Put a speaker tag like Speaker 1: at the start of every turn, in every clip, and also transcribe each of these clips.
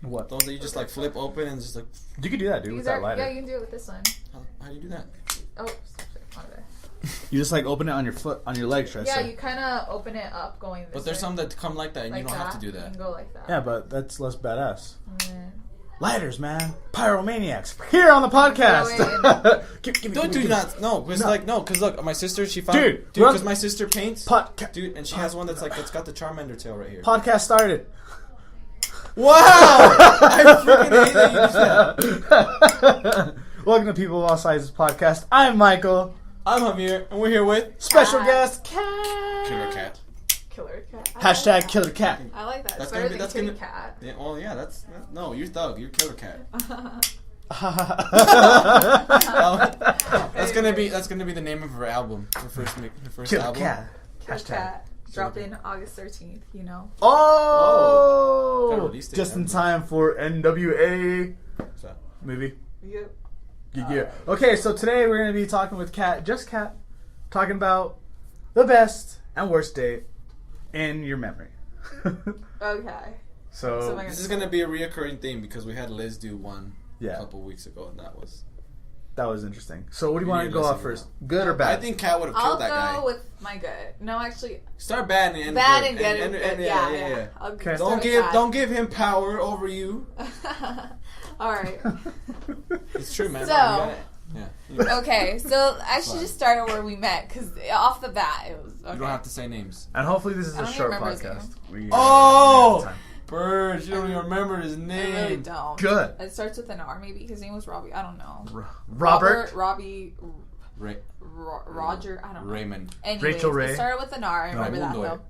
Speaker 1: What?
Speaker 2: Those that you just like flip open and just like.
Speaker 1: You can do that, dude, with that lighter.
Speaker 3: Yeah, you can do it with this one.
Speaker 2: How do you do that?
Speaker 3: Oh, my bad.
Speaker 1: You just like open it on your foot, on your leg,
Speaker 3: Yeah, you kind of open it up going this way.
Speaker 2: But there's some that come like that, and
Speaker 3: like
Speaker 2: you don't have to do
Speaker 3: You
Speaker 2: that.
Speaker 3: can go like that.
Speaker 1: Yeah, but that's less badass.
Speaker 3: Mm.
Speaker 1: Lighters, man. Pyromaniacs. Here on the podcast.
Speaker 2: No, because look, my sister, she found...
Speaker 1: Dude,
Speaker 2: because my sister paints.
Speaker 1: Podcast.
Speaker 2: Dude, and she has one that's got the Charmander tail right here.
Speaker 1: Podcast started.
Speaker 2: Wow! I freaking hate that you did that.
Speaker 1: Welcome to People of All Sizes podcast. I'm Michael.
Speaker 2: I'm Javier, and we're here with...
Speaker 1: Special
Speaker 3: Cat.
Speaker 1: guest, Cat.
Speaker 2: Killer Cat.
Speaker 3: Killer cat.
Speaker 1: Hashtag Killer Cat.
Speaker 3: I like that.
Speaker 2: That's
Speaker 3: It's
Speaker 2: gonna
Speaker 3: better
Speaker 2: be-
Speaker 3: than
Speaker 2: that's
Speaker 3: kitty
Speaker 2: gonna-
Speaker 3: cat.
Speaker 2: Yeah, well, yeah, that's... No, you're Thug. You're Killer Cat. That's gonna be the name of her album. Her first
Speaker 1: Killer
Speaker 2: album.
Speaker 1: Cat.
Speaker 3: Killer
Speaker 1: Hashtag.
Speaker 3: cat. Dropping August 13th, you know.
Speaker 1: Oh!
Speaker 2: Got released it,
Speaker 1: Just in
Speaker 2: haven't
Speaker 1: time for NWA
Speaker 2: What's that?
Speaker 1: movie.
Speaker 3: Yep.
Speaker 1: Yeah. Okay, so today we're going to be talking with Kat, just Kat, talking about the best and worst date in your memory.
Speaker 3: Okay.
Speaker 1: So
Speaker 2: This is gonna be a reoccurring theme because we had Liz do one a
Speaker 1: yeah,
Speaker 2: couple weeks ago, and that was...
Speaker 1: that was interesting. So what do you
Speaker 2: We
Speaker 1: want to
Speaker 2: need
Speaker 1: go
Speaker 2: to
Speaker 1: off
Speaker 2: listen to
Speaker 1: first? Good or bad?
Speaker 2: I think Kat would have
Speaker 3: I'll
Speaker 2: killed that
Speaker 3: go
Speaker 2: guy.
Speaker 3: with my good. No, actually,
Speaker 2: Start bad and end
Speaker 3: bad
Speaker 2: good.
Speaker 3: and good.
Speaker 2: And
Speaker 3: Yeah. I'll
Speaker 1: Okay.
Speaker 3: start with
Speaker 2: Don't give him power over you.
Speaker 3: that. All right.
Speaker 2: It's true, man.
Speaker 3: So-
Speaker 2: You gotta- yeah. You
Speaker 3: Okay, so I should
Speaker 2: Fine.
Speaker 3: just start where we met because off the bat it was okay.
Speaker 2: don't have to say names.
Speaker 1: And hopefully this is
Speaker 3: I
Speaker 1: a
Speaker 3: don't
Speaker 1: short
Speaker 3: even remember his
Speaker 1: podcast. We
Speaker 2: Oh!
Speaker 1: have time.
Speaker 2: Bird, you don't even remember his
Speaker 3: I
Speaker 2: name.
Speaker 3: really don't.
Speaker 1: Good.
Speaker 3: It starts with an R, maybe. His name was Robbie. I don't know.
Speaker 1: Robert.
Speaker 3: Robbie.
Speaker 2: Ray-
Speaker 3: Roger. I don't know.
Speaker 2: Raymond.
Speaker 3: Anyways,
Speaker 1: Rachel Ray.
Speaker 3: It started with an R. I remember that
Speaker 2: Raimundo.
Speaker 3: though.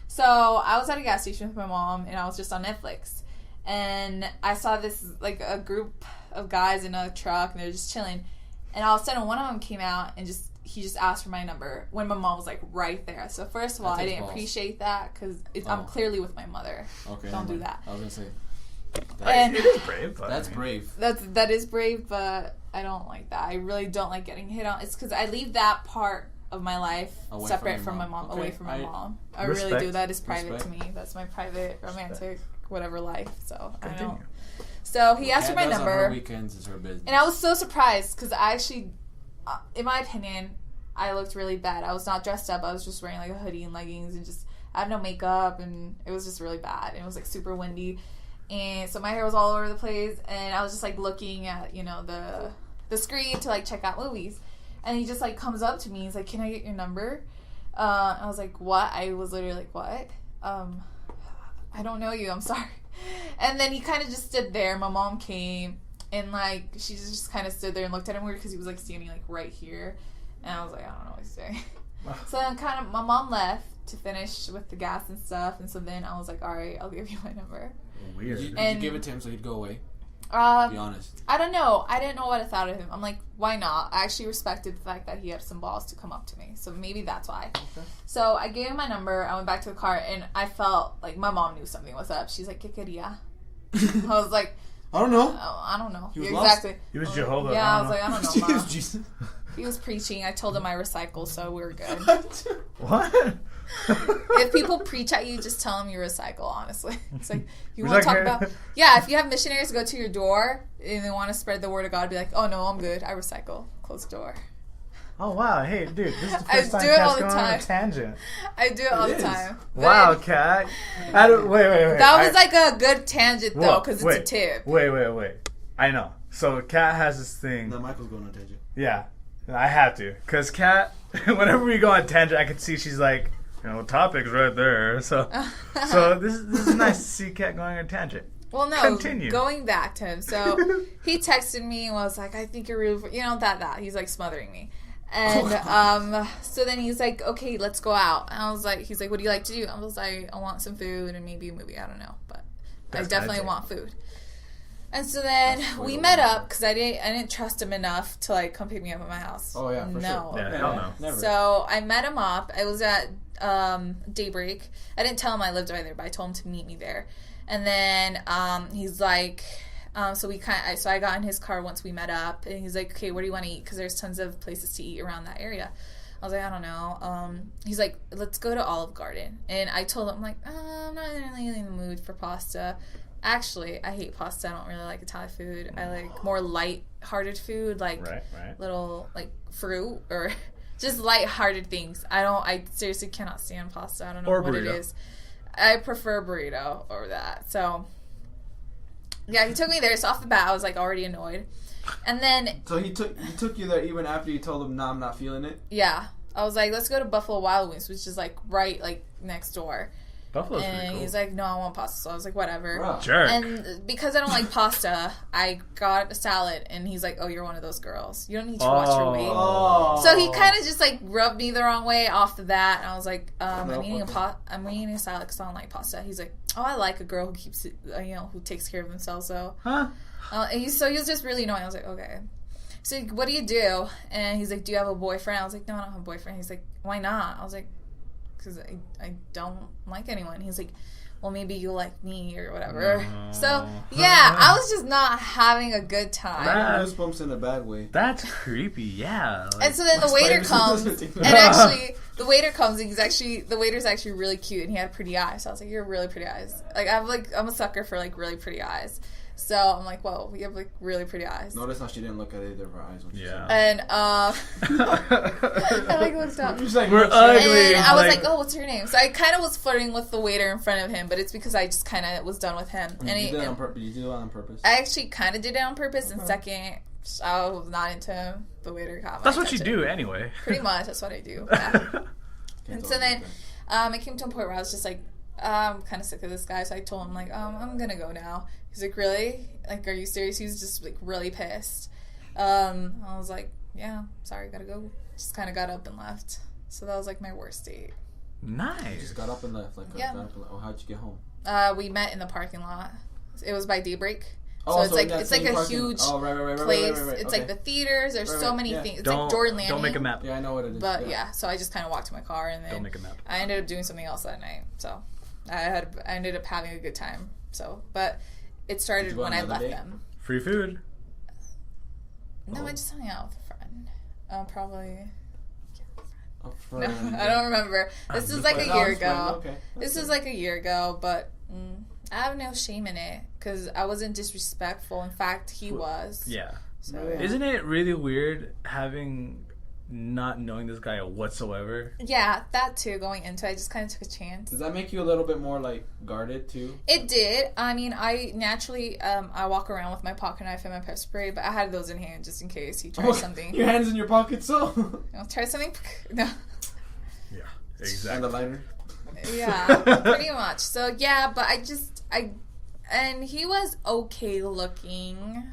Speaker 3: So I was at a gas station with my mom, and I was just on Netflix, and I saw this like a group of guys in a truck, and they're just chilling, and all of a sudden one of them came out and he just asked for my number when my mom was like right there. So first of all,
Speaker 2: That
Speaker 3: I
Speaker 2: takes
Speaker 3: didn't
Speaker 2: balls.
Speaker 3: appreciate that because I'm clearly with my mother.
Speaker 2: Okay.
Speaker 3: Don't
Speaker 2: never
Speaker 3: do
Speaker 2: mind.
Speaker 3: that.
Speaker 2: I was gonna say.
Speaker 3: And
Speaker 1: It is brave. But
Speaker 2: That's
Speaker 1: I mean,
Speaker 2: brave.
Speaker 3: that is brave, but I don't like that. I really don't like getting hit on. It's because I leave that part of my life
Speaker 2: Away
Speaker 3: separate
Speaker 2: from
Speaker 3: from
Speaker 2: your
Speaker 3: my
Speaker 2: mom.
Speaker 3: mom,
Speaker 2: Okay,
Speaker 3: away from my
Speaker 2: I-
Speaker 3: mom. I
Speaker 1: Respect.
Speaker 3: really do. That is private
Speaker 2: Respect.
Speaker 3: to me. That's my private, romantic, whatever life. So I
Speaker 1: Continue.
Speaker 3: don't. So he asked for my
Speaker 2: Kat does on her
Speaker 3: number,
Speaker 2: weekends is her business.
Speaker 3: and I was so surprised because I actually, in my opinion, I looked really bad. I was not dressed up. I was just wearing like a hoodie and leggings and just I had no makeup, and it was just really bad. And it was like super windy. And so my hair was all over the place, and I was just like looking at, you know, the screen to like check out movies. And he just like comes up to me, he's like, "Can I get your number?" I was like, "What?" I was literally like, "What?" I don't know you, I'm sorry. And then he kind of just stood there. My mom came, and like she just kind of stood there and looked at him weird because he was like standing like right here. And I was like, I don't know what he's saying. So then kind of my mom left to finish with the gas and stuff, and so then I was like, all right, I'll give you my number.
Speaker 1: Weird.
Speaker 2: Did you
Speaker 3: And-
Speaker 2: give it to him so he'd go away? Be
Speaker 3: Uh,
Speaker 2: honest.
Speaker 3: I don't know. I didn't know what I thought of him. I'm like, why not? I actually respected the fact that he had some balls to come up to me. So maybe that's why.
Speaker 2: Okay.
Speaker 3: So I gave him my number. I went back to the car, and I felt like my mom knew something was up. She's like, ¿Qué quería? I was like,
Speaker 2: I don't know.
Speaker 3: oh, I don't know.
Speaker 2: He was
Speaker 3: Exactly.
Speaker 1: He was Jehovah.
Speaker 3: Yeah, I was like, I don't know,
Speaker 2: He
Speaker 3: Ma.
Speaker 2: was Jesus.
Speaker 3: He was preaching. I told him I recycle, so we're good.
Speaker 1: What?
Speaker 3: If people preach at you, just tell them you recycle, honestly. It's like, you want to talk
Speaker 1: Recycle.
Speaker 3: about... Yeah, if you have missionaries go to your door and they want to spread the word of God, be like, oh, no, I'm good. I recycle. Close the door.
Speaker 1: Oh wow! Hey, dude, this is the
Speaker 3: I
Speaker 1: first time
Speaker 3: do it all
Speaker 1: Kat's
Speaker 3: the
Speaker 1: going on a
Speaker 3: time.
Speaker 1: tangent.
Speaker 3: I do it all
Speaker 2: It
Speaker 3: the
Speaker 2: is.
Speaker 3: time. But
Speaker 1: Wow, Kat. Wait.
Speaker 3: that was like a good tangent, though,
Speaker 1: What?
Speaker 3: because it's
Speaker 1: Wait.
Speaker 3: a tip.
Speaker 1: Wait. I know. So Kat has this thing.
Speaker 2: No, Michael's going on a tangent.
Speaker 1: Yeah, I have to, cause Kat, whenever we go on tangent, I can see she's like, you know, topic's right there. So this is nice to see Kat going on a tangent.
Speaker 3: Well, no,
Speaker 1: Continue.
Speaker 3: going back to him. So he texted me and was like, I think you're really, you know, that. He's like smothering me. And so then he's like, okay, let's go out. And I was like, he's like, what do you like to do? I was like, I want some food and maybe a movie. I don't know, but
Speaker 1: That's
Speaker 3: I definitely
Speaker 1: magic.
Speaker 3: want food. And so then we met up because I didn't trust him enough to like come pick me up at my house.
Speaker 2: Oh, yeah, for
Speaker 3: no.
Speaker 2: sure.
Speaker 1: Yeah, hell no.
Speaker 2: Never.
Speaker 3: So I met him up. I was at Daybreak. I didn't tell him I lived right there, but I told him to meet me there. And then he's like, so I got in his car once we met up, and he's like, okay, where do you want to eat? Because there's tons of places to eat around that area. I was like, I don't know. He's like, let's go to Olive Garden. And I told him, I'm like, I'm not really in the mood for pasta. Actually, I hate pasta. I don't really like Italian food. I like more light-hearted food, like
Speaker 1: Right.
Speaker 3: little like fruit or just light-hearted things. I seriously cannot stand pasta. I don't know
Speaker 1: Or
Speaker 3: what it
Speaker 1: burrito.
Speaker 3: is. I prefer burrito over that. So yeah, he took me there. So off the bat, I was like already annoyed, and then
Speaker 2: So he took you there even after you told him, "No, I'm not feeling it."
Speaker 3: yeah, I was like, let's go to Buffalo Wild Wings, which is like right like next door.
Speaker 1: Buffalo's pretty
Speaker 3: And
Speaker 1: cool.
Speaker 3: he's like, no, I want pasta. So I was like, whatever.
Speaker 2: Bruh.
Speaker 1: Jerk.
Speaker 3: And because I don't like pasta, I got a salad. And he's like, oh, you're one of those girls. You don't need to watch your weight.
Speaker 2: Oh.
Speaker 3: So he kind of just like rubbed me the wrong way off the bat. And I was like, I'm
Speaker 2: No,
Speaker 3: eating
Speaker 2: okay.
Speaker 3: I'm eating a salad because I don't like pasta. He's like, oh, I like a girl who keeps it, who takes care of themselves. So
Speaker 1: Huh?
Speaker 3: he was just really annoying. I was like, okay. So what do you do? And he's like, do you have a boyfriend? I was like, no, I don't have a boyfriend. He's like, why not? I was like, because I don't like anyone. He's like, well, maybe you like me or whatever.
Speaker 1: No.
Speaker 3: So, yeah, I was just not having a good time.
Speaker 2: I got goosebumps in a bad way.
Speaker 1: That's creepy. Yeah.
Speaker 3: And so then the
Speaker 2: My
Speaker 3: waiter
Speaker 2: spiders
Speaker 3: comes,
Speaker 2: was
Speaker 3: and actually, the waiter comes, and the waiter's actually really cute, and he had pretty eyes. So I was like, you have really pretty eyes. I'm a sucker for, like, really pretty eyes. So I'm like, whoa, you have, like, really pretty eyes.
Speaker 2: Notice how she didn't look at either of her eyes when she
Speaker 1: Yeah.
Speaker 2: said
Speaker 3: And, I, like, looked up.
Speaker 2: that. She's like,
Speaker 1: We're
Speaker 2: "No,
Speaker 1: ugly.
Speaker 3: And I was
Speaker 1: like-
Speaker 3: like, oh, what's your name? So I kind of was flirting with the waiter in front of him, but it's because I just kind of was done with him. And
Speaker 2: You did it on purpose. You did it on purpose.
Speaker 3: I actually kind of did it on purpose. And second, I was not into him. The waiter got my
Speaker 1: That's what you
Speaker 3: attention.
Speaker 1: do anyway.
Speaker 3: Pretty much, that's what I do. Yeah.
Speaker 2: Can't
Speaker 3: And
Speaker 2: tell
Speaker 3: so
Speaker 2: you
Speaker 3: then,
Speaker 2: that.
Speaker 3: it came to a point where I was just like, I'm kind of sick of this guy. So I told him, like, I'm going to go now. He's like, really? Like, are you serious? He was just, like, really pissed. I was like, yeah, sorry, gotta go. Just kind of got up and left. So that was, like, my worst date.
Speaker 1: Nice.
Speaker 2: Just got up and left. Like,
Speaker 3: Yeah.
Speaker 2: got up and left. Oh, how'd you get home?
Speaker 3: We met in the parking lot. It was by Daybreak.
Speaker 2: Oh,
Speaker 3: So it's like
Speaker 2: in that
Speaker 3: it's like
Speaker 2: same
Speaker 3: a
Speaker 2: parking-
Speaker 3: huge
Speaker 2: oh, right,
Speaker 3: place.
Speaker 2: right.
Speaker 3: It's
Speaker 2: Okay.
Speaker 3: like the theaters. There's
Speaker 2: Right,
Speaker 3: so
Speaker 2: right,
Speaker 3: many
Speaker 2: yeah.
Speaker 3: things. It's like Jordan Landing.
Speaker 1: Don't make a map.
Speaker 2: Yeah, I know what it is.
Speaker 3: But yeah, so I just kind of walked to my car and
Speaker 1: Don't
Speaker 3: then
Speaker 1: make a map.
Speaker 3: I ended up doing something else that night. So I ended up having a good time. So, but it started
Speaker 2: Did you go
Speaker 3: when
Speaker 2: on
Speaker 3: I
Speaker 2: another
Speaker 3: left
Speaker 2: date?
Speaker 3: them.
Speaker 1: Free food.
Speaker 3: No,
Speaker 2: Oh.
Speaker 3: I just hung out with a friend. Probably.
Speaker 2: A
Speaker 3: No,
Speaker 2: friend.
Speaker 3: I don't remember. This
Speaker 1: I'm
Speaker 3: was like a
Speaker 2: Friend.
Speaker 3: year
Speaker 2: Oh, friend,
Speaker 3: ago.
Speaker 2: okay.
Speaker 3: This was like a year ago, but I have no shame in it because I wasn't disrespectful. In fact, he was.
Speaker 1: Yeah.
Speaker 3: So
Speaker 2: Yeah.
Speaker 1: Isn't it really weird having not knowing this guy whatsoever?
Speaker 3: yeah, that too. Going into it, I just kind of took a chance.
Speaker 2: Does that make you a little bit more like guarded too?
Speaker 3: It did. I mean, I naturally I walk around with my pocket knife and my pepper spray, but I had those in hand just in case he tried something.
Speaker 2: Your hands in your pocket, so.
Speaker 3: You know, try something. No.
Speaker 1: Yeah.
Speaker 2: And
Speaker 1: Exactly.
Speaker 2: the lighter.
Speaker 3: Yeah, pretty much. So yeah, but and he was okay looking.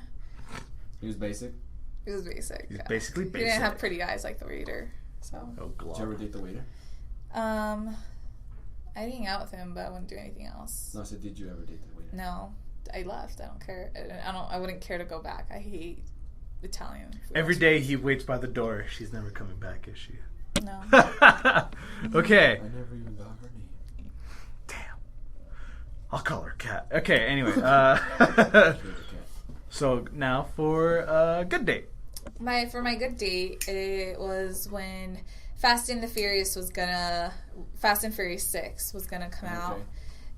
Speaker 2: He was basic.
Speaker 3: He was basic.
Speaker 1: He's
Speaker 3: Yeah.
Speaker 1: basically
Speaker 3: He
Speaker 1: basic.
Speaker 3: didn't have pretty eyes like the waiter. So
Speaker 1: Oh,
Speaker 2: Did you ever date the waiter?
Speaker 3: I'd hang out with him, but I wouldn't do anything else.
Speaker 2: No, I said, did you ever date the waiter?
Speaker 3: No, I left. I don't care. I wouldn't care to go back. I hate Italian food.
Speaker 1: Every day he waits by the door. She's never coming back, is she?
Speaker 3: No.
Speaker 1: Okay.
Speaker 2: I never even got her name.
Speaker 1: Damn. I'll call her Cat. Okay, anyway.
Speaker 2: She was a cat.
Speaker 1: So now for a good date.
Speaker 3: For my good date, it was when Fast and Furious 6 was gonna come out,
Speaker 2: Okay.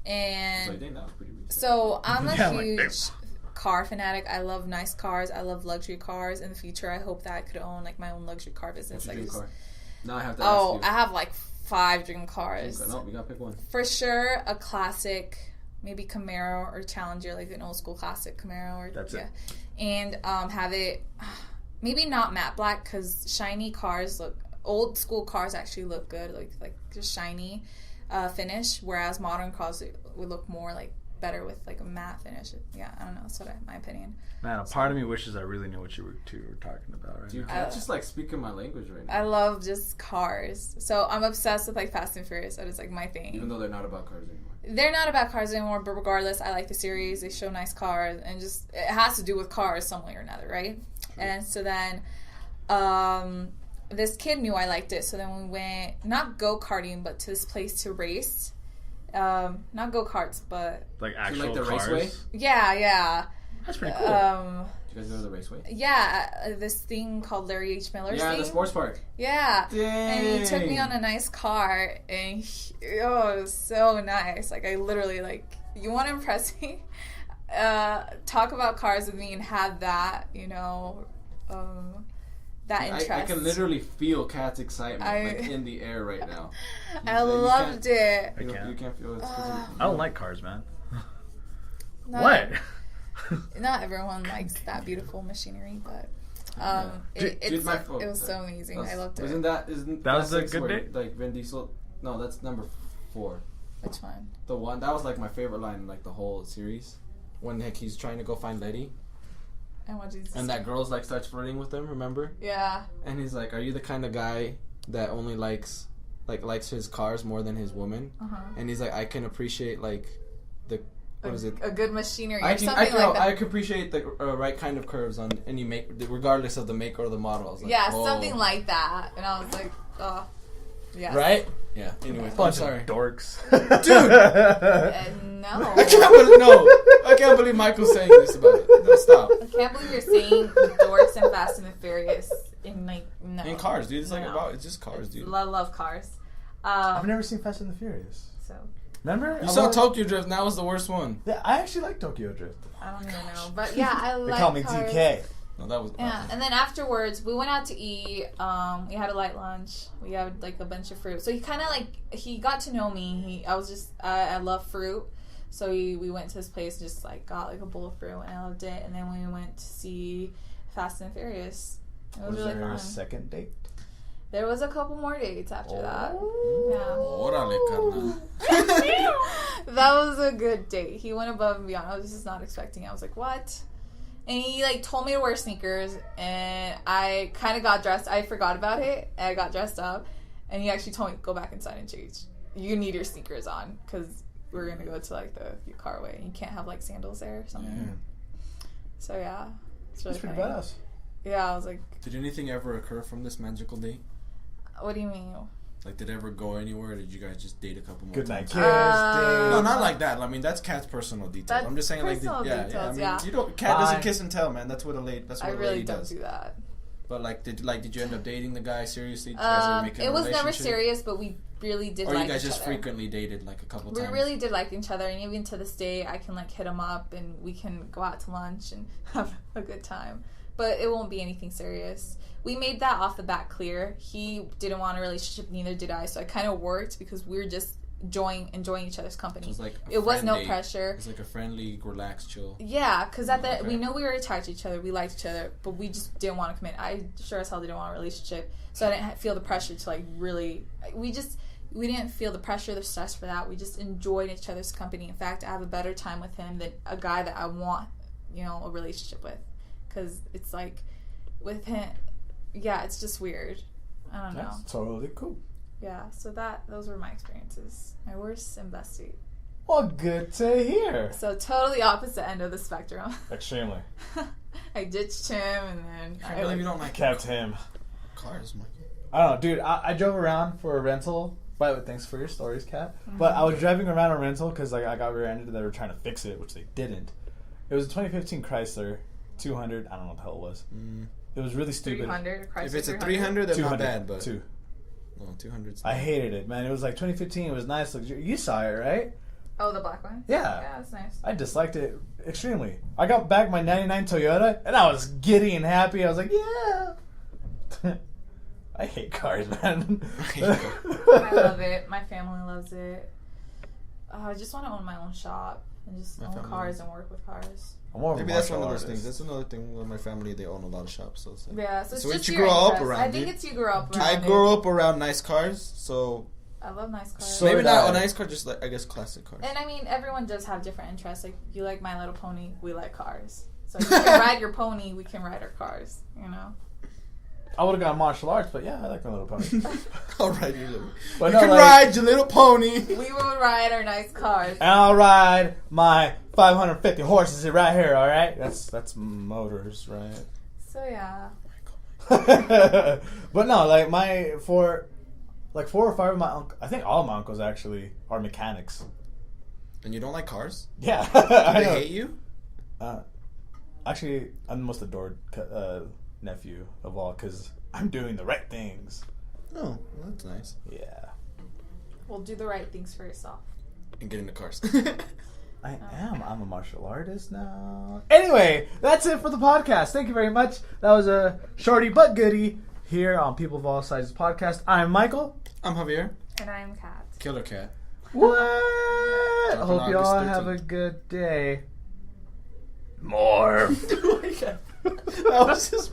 Speaker 3: and
Speaker 2: So I think that was pretty recent.
Speaker 3: so I'm a
Speaker 1: Yeah, like,
Speaker 3: huge car fanatic. I love nice cars. I love luxury cars. In the future, I hope that I could own like my own luxury car business.
Speaker 2: What's your
Speaker 3: Like,
Speaker 2: dream
Speaker 3: just-
Speaker 2: car? Now I have to
Speaker 3: oh,
Speaker 2: ask
Speaker 3: I
Speaker 2: you.
Speaker 3: have like 5 dream cars.
Speaker 2: No, we gotta pick one.
Speaker 3: For sure, a classic, maybe Camaro or Challenger, like an old school classic Camaro. Or,
Speaker 1: That's it.
Speaker 3: And have it, maybe not matte black because shiny cars old school cars actually look good, like just shiny finish, whereas modern cars would look more like better with like a matte finish. Yeah, I don't know. That's my opinion.
Speaker 1: Man, a part of me wishes I really knew what you were talking about right
Speaker 2: Dude,
Speaker 1: now.
Speaker 2: Cat's just like speaking my language right now.
Speaker 3: I love just cars. So I'm obsessed with like Fast and Furious. That is like my thing.
Speaker 2: Even though they're not about cars anymore.
Speaker 3: They're not about cars anymore, but regardless, I like the series. They show nice cars, and just it has to do with cars some way or another, right? And so then, this kid knew I liked it, so then we went not go karting, but to this place to race. Not go karts, but
Speaker 1: Like
Speaker 2: You
Speaker 1: actual
Speaker 2: like the
Speaker 1: cars.
Speaker 2: raceway?
Speaker 3: yeah.
Speaker 1: That's pretty cool.
Speaker 2: Did you guys go to the raceway?
Speaker 3: Yeah, this thing called Larry H. Miller's
Speaker 2: Yeah,
Speaker 3: thing.
Speaker 2: the sports park.
Speaker 3: Yeah.
Speaker 2: Dang.
Speaker 3: And he took me on a nice car, and it was so nice. Like, I literally, like, you want to impress me? talk about cars with me and have that, that interest.
Speaker 2: I can literally feel Kat's excitement in the air right now.
Speaker 3: I loved it.
Speaker 2: You can't feel it.
Speaker 1: I don't like cars, man.
Speaker 3: Not,
Speaker 1: What?
Speaker 3: Not everyone likes that beautiful machinery, but it was so amazing. I loved it.
Speaker 2: Isn't
Speaker 1: that was a good
Speaker 2: where,
Speaker 1: date?
Speaker 2: like Vin Diesel? No, that's number 4.
Speaker 3: Which one?
Speaker 2: The one that was like my favorite line in like the whole series, when like he's trying to go find Letty, and that girl's like starts flirting with him. Remember?
Speaker 3: Yeah.
Speaker 2: And he's like, "Are you the kind of guy that only likes his cars more than his woman?" And he's like, "I can appreciate like the." What is it?
Speaker 3: A good machinery or
Speaker 2: I
Speaker 3: something like that.
Speaker 2: I can appreciate the right kind of curves on any make, regardless of the make or the model. Like,
Speaker 3: something like that. And I was like, oh, yes.
Speaker 2: Right? Yeah. Anyway, I'm sorry.
Speaker 1: Dorks.
Speaker 2: Dude!
Speaker 3: No.
Speaker 2: I can't believe Michael's saying this about it. No, stop.
Speaker 3: I can't believe you're saying dorks and Fast and the Furious no.
Speaker 2: In cars, dude. It's just cars, dude.
Speaker 3: Love cars.
Speaker 1: I've never seen Fast and the Furious.
Speaker 3: So.
Speaker 1: Remember?
Speaker 2: You saw Tokyo Drift, and that was the worst one.
Speaker 1: Yeah, I actually like Tokyo Drift.
Speaker 3: I don't even know. But yeah, I like
Speaker 1: They call me
Speaker 3: cars.
Speaker 1: DK.
Speaker 2: No, that was...
Speaker 3: Yeah, and then afterwards, we went out to eat. We had a light lunch. We had like a bunch of fruit. So he kind of he got to know me. I love fruit. So we went to this place and just like got like a bowl of fruit, and I loved it. And then we went to see Fast and Furious. It was really
Speaker 1: there
Speaker 3: fun.
Speaker 1: a second date?
Speaker 3: There was a couple more dates after that.
Speaker 2: Órale, carnal.
Speaker 3: That was a good date. He went above and beyond. I was just not expecting it. I was like, what? And he told me to wear sneakers, and I kind of got dressed. I forgot about it, and I got dressed up, and he actually told me, go back inside and change. You need your sneakers on, because we're going to go to the carway, and you can't have sandals there or something.
Speaker 1: Yeah.
Speaker 3: So yeah. It's really
Speaker 1: pretty
Speaker 3: funny.
Speaker 1: badass.
Speaker 3: Yeah, I was like...
Speaker 2: Did anything ever occur from this magical date?
Speaker 3: What do you mean?
Speaker 2: Did it ever go anywhere? Or did you guys just date a couple more
Speaker 1: Good night
Speaker 2: times?
Speaker 1: kiss,
Speaker 2: No, not like that. I mean, that's Kat's personal details. I'm just saying,
Speaker 3: personal details,
Speaker 2: I mean,
Speaker 3: yeah.
Speaker 2: you don't. Kat doesn't kiss and tell, man. That's what a lady. That's what
Speaker 3: I
Speaker 2: a
Speaker 3: really
Speaker 2: lady
Speaker 3: don't
Speaker 2: does.
Speaker 3: do that.
Speaker 2: But did you end up dating the guy seriously? Did you guys ever make
Speaker 3: it was never
Speaker 2: relationship?
Speaker 3: serious, but we really did.
Speaker 2: Or
Speaker 3: like
Speaker 2: you guys
Speaker 3: each
Speaker 2: just
Speaker 3: other.
Speaker 2: frequently dated a couple
Speaker 3: We
Speaker 2: times?
Speaker 3: really did like each other, and even to this day, I can hit him up, and we can go out to lunch and have a good time. But it won't be anything serious. We made that off the bat clear. He didn't want a relationship, neither did I. So it kind of worked because we were just enjoying each other's company.
Speaker 2: So
Speaker 3: it was no pressure.
Speaker 2: It's like a friendly, relaxed, chill.
Speaker 3: Yeah, because we know we were attached to each other. We liked each other, but we just didn't want to commit. I sure as hell didn't want a relationship, so I didn't feel the pressure to really. We didn't feel the pressure, the stress for that. We just enjoyed each other's company. In fact, I have a better time with him than a guy that I want, a relationship with, because it's with him. Yeah, it's just weird. I don't know.
Speaker 1: That's totally cool.
Speaker 3: Yeah, so those were my experiences. My worst and best date.
Speaker 1: Well, good to hear.
Speaker 3: So totally opposite end of the spectrum.
Speaker 1: Extremely.
Speaker 3: I ditched him, and then
Speaker 2: I believe you don't like
Speaker 1: kept him.
Speaker 2: Cars, Mikey.
Speaker 1: I don't know, dude. I drove around for a rental. By the way, thanks for your stories, Kat. But I was driving around a rental because I got rear-ended. They were trying to fix it, which they didn't. It was a 2015 Chrysler 200. I don't know what the hell it was. It was really stupid.
Speaker 3: 300.
Speaker 2: If it's a 300, then not bad, but... 200's
Speaker 1: I hated it, man. It was 2015. It was nice. You saw it, right?
Speaker 3: Oh, the black one?
Speaker 1: Yeah.
Speaker 3: Yeah, that's nice.
Speaker 1: I disliked it extremely. I got back my 99 Toyota, and I was giddy and happy. I was like, yeah. I hate cars, man.
Speaker 3: I love it. My family loves it. I just want to own my own shop and just own cars and work with cars.
Speaker 2: Maybe that's one of those things. That's another thing with my family. They own a lot of shops, so it's
Speaker 3: yeah. So it's
Speaker 2: what
Speaker 3: just
Speaker 2: you
Speaker 3: your
Speaker 2: grow up
Speaker 3: interest.
Speaker 2: around.
Speaker 3: I think it's you grew up around.
Speaker 2: I grew up around nice cars, so
Speaker 3: I love nice cars.
Speaker 1: So
Speaker 2: maybe not a nice car, just I guess classic cars.
Speaker 3: And I mean, everyone does have different interests. You like My Little Pony, we like cars. So you can ride your pony, we can ride our cars.
Speaker 1: I would have gone martial arts, but yeah, I like My Little Pony.
Speaker 2: I'll ride your little.
Speaker 1: But
Speaker 2: you can ride your little pony.
Speaker 3: We would ride our nice cars.
Speaker 1: And I'll ride my 550 horses right here. All right, that's motors, right?
Speaker 3: So yeah.
Speaker 1: But no, four or five of my uncles, I think all of my uncles actually are mechanics.
Speaker 2: And you don't like cars?
Speaker 1: Yeah.
Speaker 2: Do they hate you?
Speaker 1: Actually, I'm the most adored nephew of all because I'm doing the right things.
Speaker 2: Oh, well, that's nice.
Speaker 1: Yeah.
Speaker 3: Well, do the right things for yourself.
Speaker 2: And get into cars.
Speaker 1: I am. I'm a martial artist now. Anyway, that's it for the podcast. Thank you very much. That was a shorty but goodie here on People of All Sizes podcast. I'm Michael.
Speaker 2: I'm Javier.
Speaker 3: And I'm Kat.
Speaker 2: Killer Cat.
Speaker 1: What?
Speaker 2: Up on
Speaker 1: Hope y'all
Speaker 2: August
Speaker 1: have
Speaker 2: 13th.
Speaker 1: a good day. More. That was just.